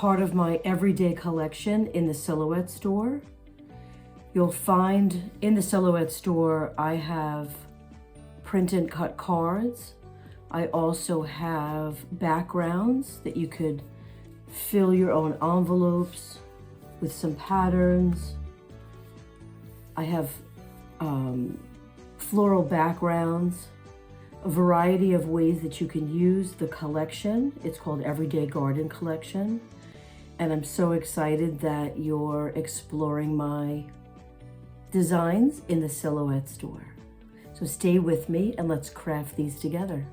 part of my everyday collection in the Silhouette store. You'll find in the Silhouette store, I have print and cut cards. I also have backgrounds that you could fill your own envelopes with some patterns. I have floral backgrounds, a variety of ways that you can use the collection. It's called Everyday Garden Collection. And I'm so excited that you're exploring my designs in the Silhouette store. So stay with me and let's craft these together.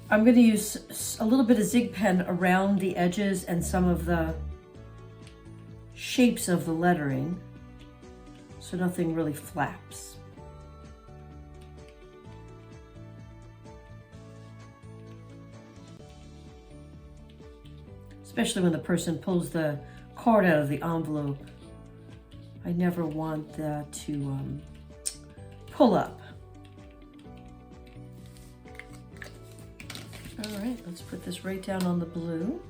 I'm going to use a little bit of Zig pen around the edges and some of the shapes of the lettering so nothing really flaps. Especially when the person pulls the card out of the envelope. I never want that to pull up. All right, let's put this right down on the blue.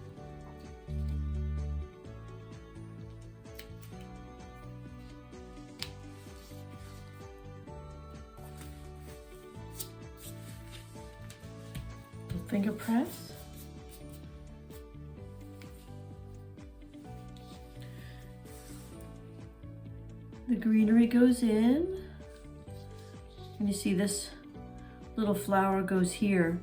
Finger press. The greenery goes in, and you see this little flower goes here.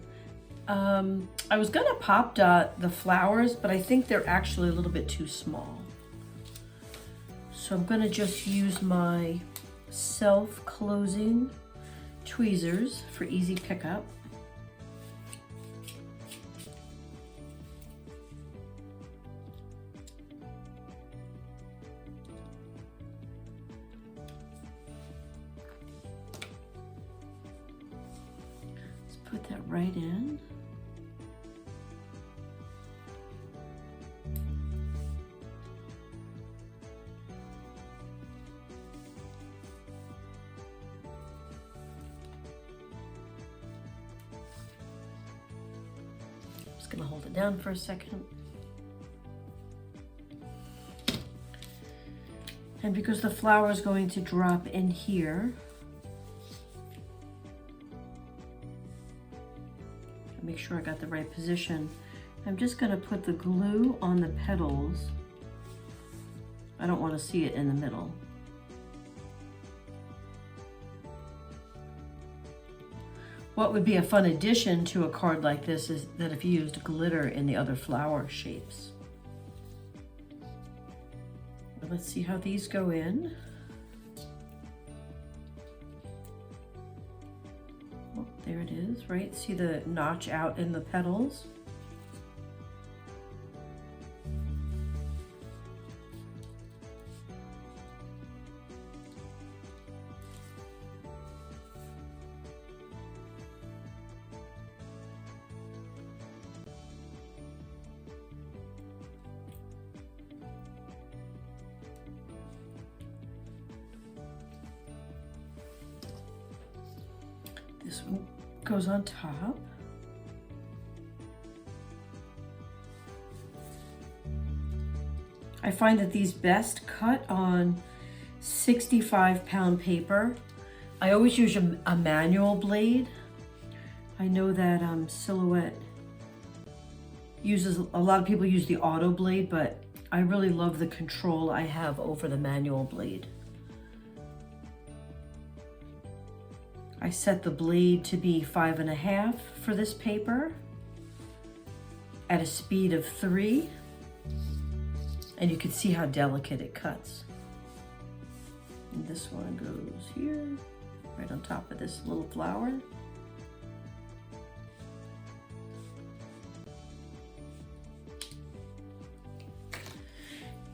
I was gonna pop dot the flowers, but I think they're actually a little bit too small. So I'm gonna just use my self-closing tweezers for easy pickup. Put that right in. Just gonna hold it down for a second. And because the flower is going to drop in here, make sure I got the right position. I'm just gonna put the glue on the petals. I don't want to see it in the middle. What would be a fun addition to a card like this is that if you used glitter in the other flower shapes. But let's see how these go in. Oh, there it is, right? See the notch out in the petals? This one goes on top. I find that these best cut on 65-pound paper. I always use a manual blade. I know that Silhouette uses, a lot of people use the auto blade, but I really love the control I have over the manual blade. I set the blade to be 5.5 for this paper at a speed of 3, and you can see how delicate it cuts. And this one goes here, right on top of this little flower.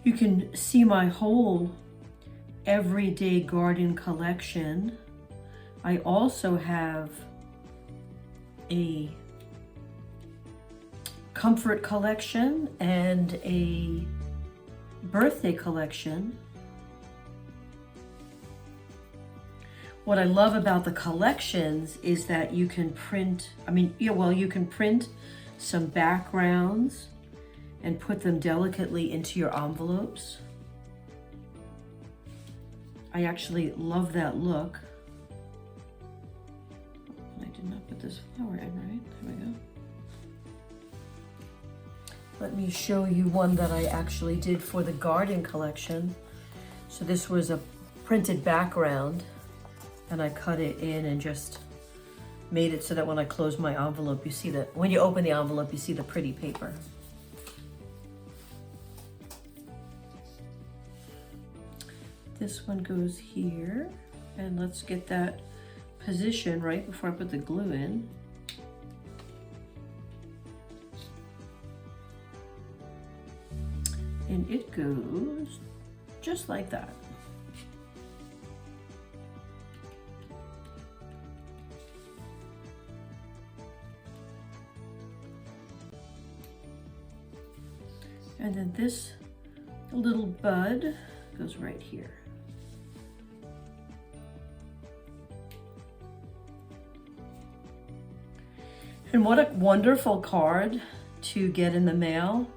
You can see my whole Everyday Garden collection. I also have a comfort collection and a birthday collection. What I love about the collections is that you can print, you can print some backgrounds and put them delicately into your envelopes. I actually love that look. I did not put this flower in, right? There we go. Let me show you one that I actually did for the garden collection. So this was a printed background, and I cut it in and just made it so that when I close my envelope, you see that when you open the envelope, you see the pretty paper. This one goes here, and let's get that position right before I put the glue in. And it goes just like that. And then this little bud goes right here. And what a wonderful card to get in the mail,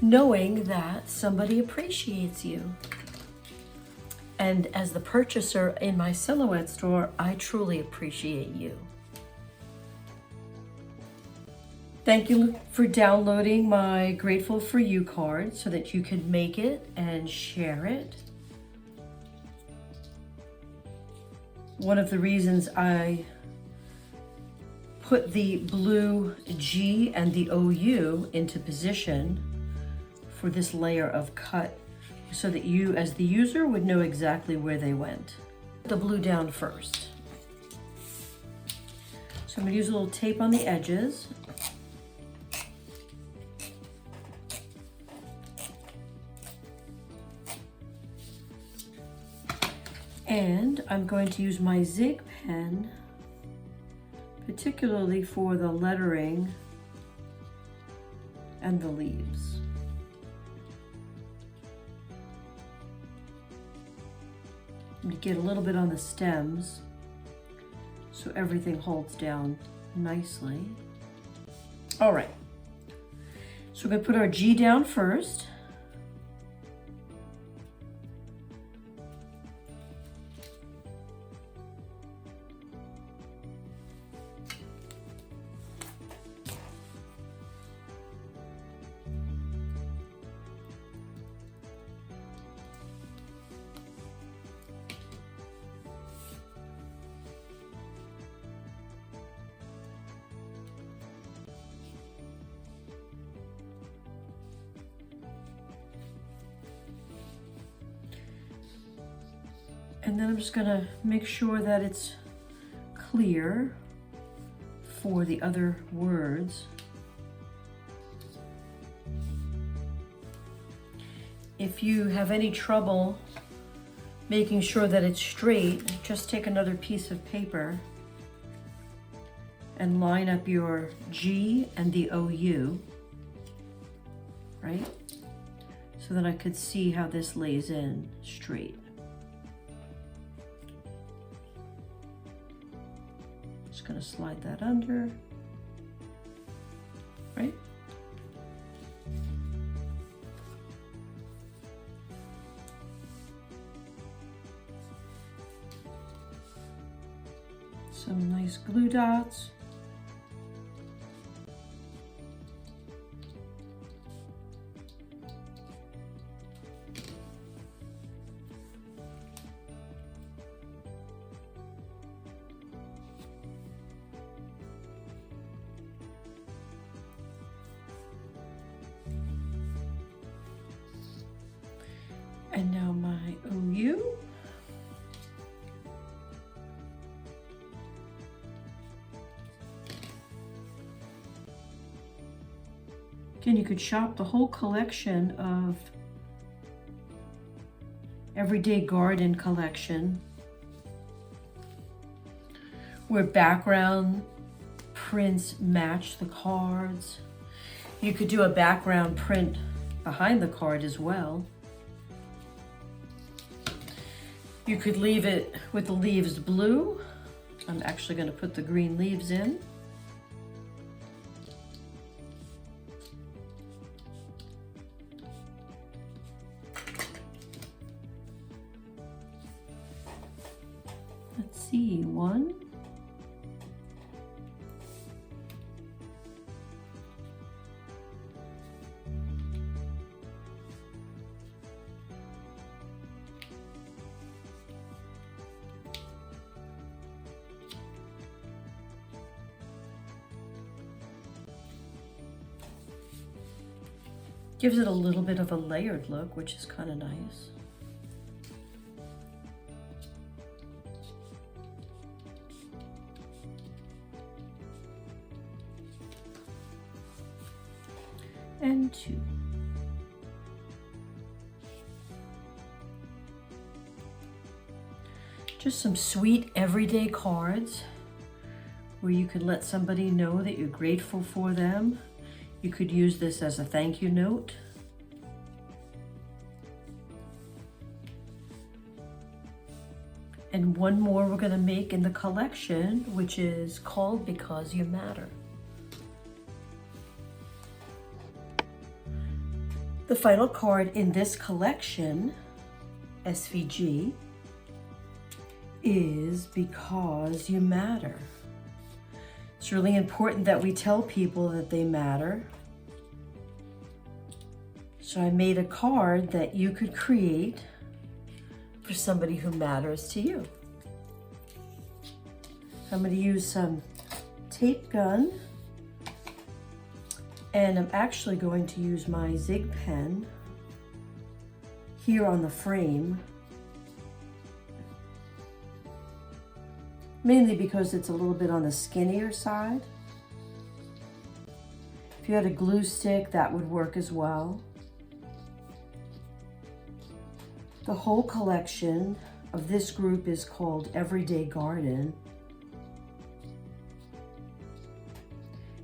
knowing that somebody appreciates you. And as the purchaser in my Silhouette store, I truly appreciate you. Thank you for downloading my Grateful for You card so that you can make it and share it. One of the reasons I put the blue G and the OU into position for this layer of cut so that you as the user would know exactly where they went. The blue down first. So I'm gonna use a little tape on the edges. And I'm going to use my Zig pen, particularly for the lettering and the leaves. I'm going to get a little bit on the stems so everything holds down nicely. All right, so we're going to put our G down first. And then I'm just gonna make sure that it's clear for the other words. If you have any trouble making sure that it's straight, just take another piece of paper and line up your G and the OU, right? So that I could see how this lays in straight. Just gonna slide that under, right? Some nice glue dots. And now my OU. Again, you could shop the whole collection of Everyday Garden collection, where background prints match the cards. You could do a background print behind the card as well. You could leave it with the leaves blue. I'm actually going to put the green leaves in. see one. Gives it a little bit of a layered look, which is kind of nice. And 2. Just some sweet everyday cards where you could let somebody know that you're grateful for them. You could use this as a thank you note. And one more we're going to make in the collection, which is called Because You Matter. The final card in this collection, SVG, is Because You Matter. It's really important that we tell people that they matter. So I made a card that you could create for somebody who matters to you. I'm going to use some tape gun, and I'm actually going to use my Zig pen here on the frame, mainly because it's a little bit on the skinnier side. If you had a glue stick, that would work as well. The whole collection of this group is called Everyday Garden.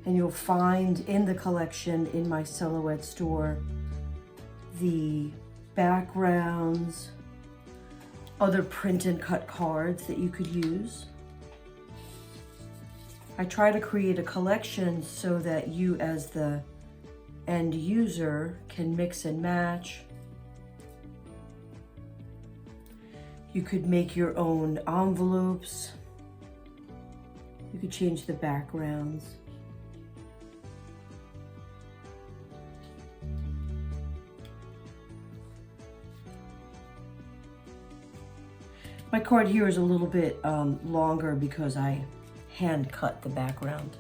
And you'll find in the collection in my Silhouette store the backgrounds, other print and cut cards that you could use. I try to create a collection so that you as the end user can mix and match. You could make your own envelopes. You could change the backgrounds. My card here is a little bit longer because I hand cut the background.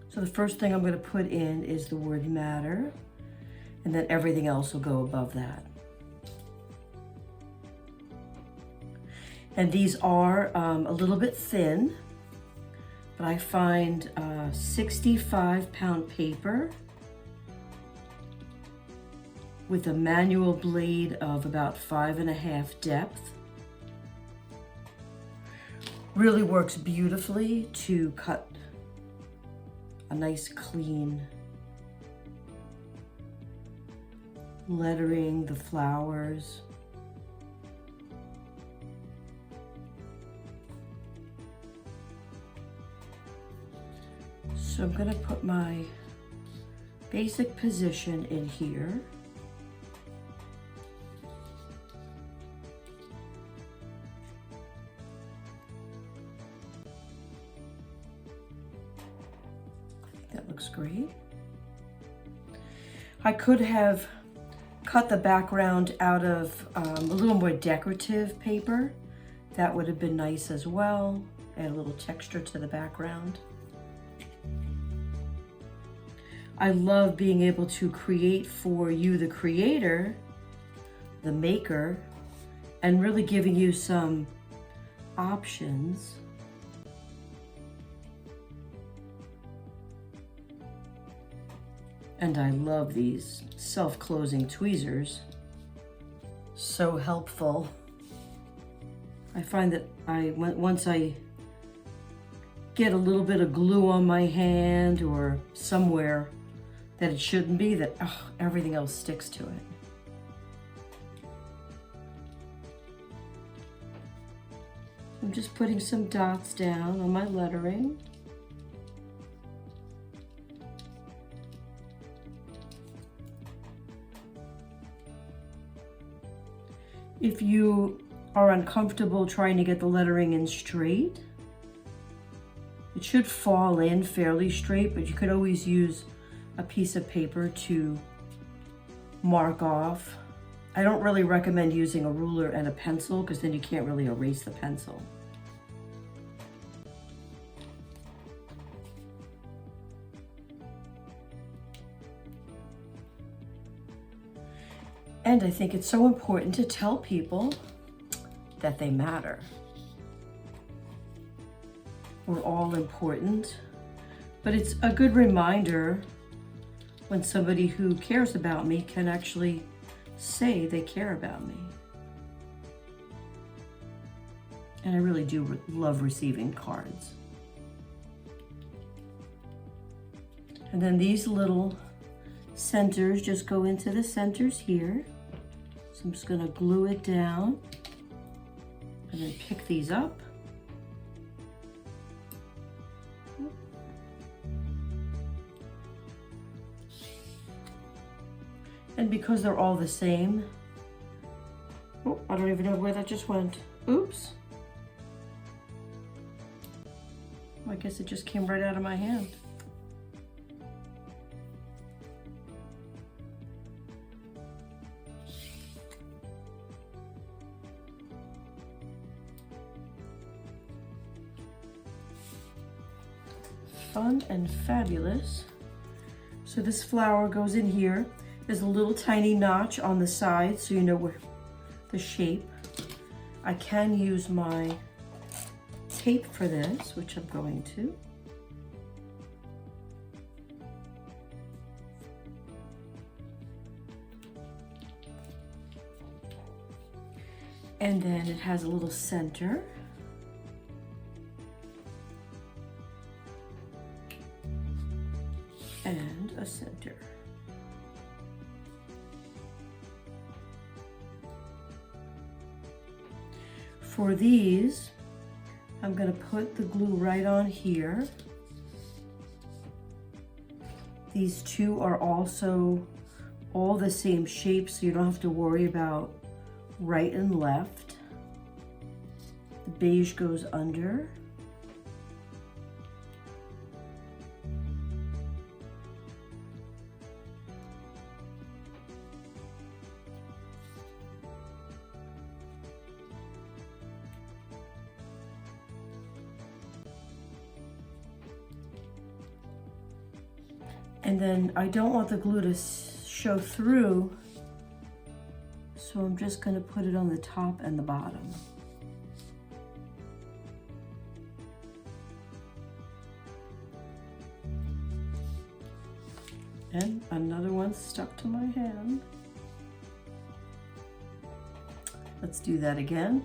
So the first thing I'm going to put in is the word matter. And then everything else will go above that. And these are a little bit thin, but I find 65-pound paper with a manual blade of about 5.5 depth. Really works beautifully to cut a nice clean lettering, the flowers. So I'm going to put my basic position in here. I think that looks great. I could have cut the background out of a little more decorative paper. That would have been nice as well. Add a little texture to the background. I love being able to create for you, the creator, the maker, and really giving you some options. And I love these self-closing tweezers. So helpful. I find that once I get a little bit of glue on my hand or somewhere that it shouldn't be, that everything else sticks to it. I'm just putting some dots down on my lettering. If you are uncomfortable trying to get the lettering in straight, it should fall in fairly straight, but you could always use a piece of paper to mark off. I don't really recommend using a ruler and a pencil because then you can't really erase the pencil. And I think it's so important to tell people that they matter. We're all important, but it's a good reminder when somebody who cares about me can actually say they care about me. And I really do love receiving cards. And then these little centers just go into the centers here. So I'm just gonna glue it down and then pick these up. And because they're all the same, oh, I don't even know where that just went. Oops. I guess it just came right out of my hand. Fun and fabulous. So this flower goes in here. There's a little tiny notch on the side so you know where the shape. I can use my tape for this, which I'm going to. And then it has a little center. And a center. For these, I'm going to put the glue right on here. These two are also all the same shape, so you don't have to worry about right and left. The beige goes under. And then I don't want the glue to show through, so I'm just going to put it on the top and the bottom. And another one stuck to my hand. Let's do that again.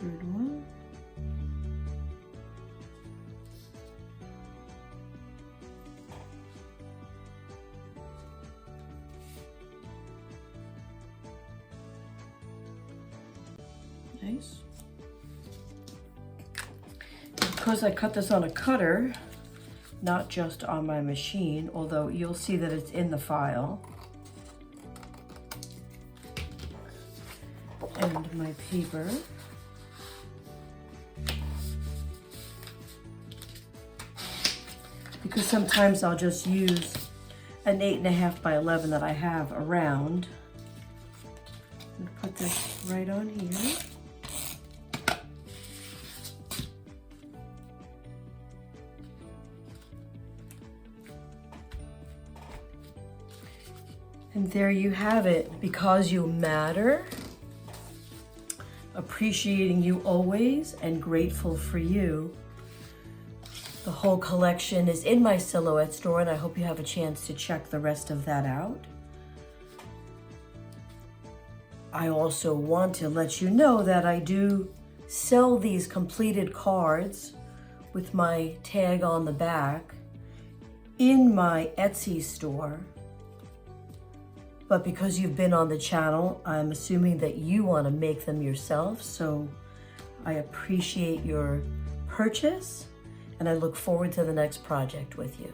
Third one. Nice. Because I cut this on a cutter, not just on my machine, although you'll see that it's in the file. And my paper. Because sometimes I'll just use an 8.5 by 11 that I have around. I'm gonna put this right on here. And there you have it. Because you matter, appreciating you always, and grateful for you. The whole collection is in my Silhouette store, and I hope you have a chance to check the rest of that out. I also want to let you know that I do sell these completed cards with my tag on the back in my Etsy store. But because you've been on the channel, I'm assuming that you want to make them yourself. So I appreciate your purchase and I look forward to the next project with you.